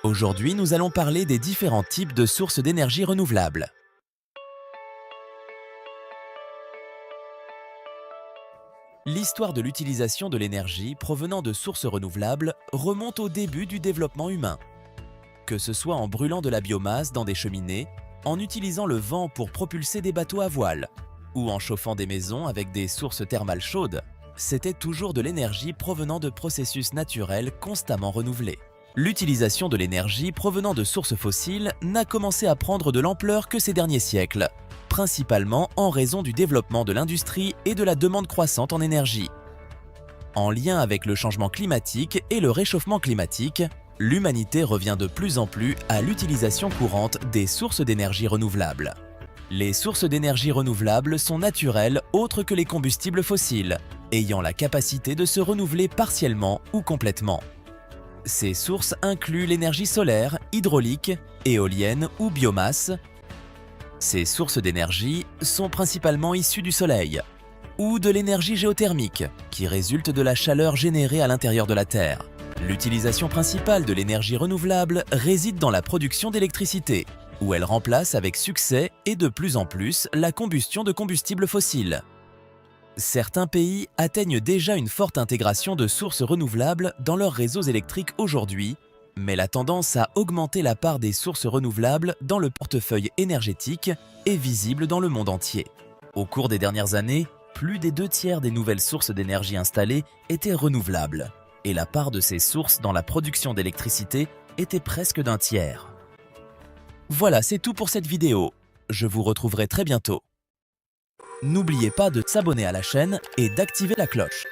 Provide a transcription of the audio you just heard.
Aujourd'hui, nous allons parler des différents types de sources d'énergie renouvelables. L'histoire de l'utilisation de l'énergie provenant de sources renouvelables remonte au début du développement humain. Que ce soit en brûlant de la biomasse dans des cheminées, en utilisant le vent pour propulser des bateaux à voile, ou en chauffant des maisons avec des sources thermales chaudes, c'était toujours de l'énergie provenant de processus naturels constamment renouvelés. L'utilisation de l'énergie provenant de sources fossiles n'a commencé à prendre de l'ampleur que ces derniers siècles, principalement en raison du développement de l'industrie et de la demande croissante en énergie. En lien avec le changement climatique et le réchauffement climatique, l'humanité revient de plus en plus à l'utilisation courante des sources d'énergie renouvelables. Les sources d'énergie renouvelables sont naturelles autres que les combustibles fossiles, ayant la capacité de se renouveler partiellement ou complètement. Ces sources incluent l'énergie solaire, hydraulique, éolienne ou biomasse. Ces sources d'énergie sont principalement issues du soleil ou de l'énergie géothermique qui résulte de la chaleur générée à l'intérieur de la Terre. L'utilisation principale de l'énergie renouvelable réside dans la production d'électricité, où elle remplace avec succès et de plus en plus la combustion de combustibles fossiles. Certains pays atteignent déjà une forte intégration de sources renouvelables dans leurs réseaux électriques aujourd'hui, mais la tendance à augmenter la part des sources renouvelables dans le portefeuille énergétique est visible dans le monde entier. Au cours des dernières années, plus des 2/3 des nouvelles sources d'énergie installées étaient renouvelables, et la part de ces sources dans la production d'électricité était presque d'1/3. Voilà, c'est tout pour cette vidéo. Je vous retrouverai très bientôt. N'oubliez pas de s'abonner à la chaîne et d'activer la cloche.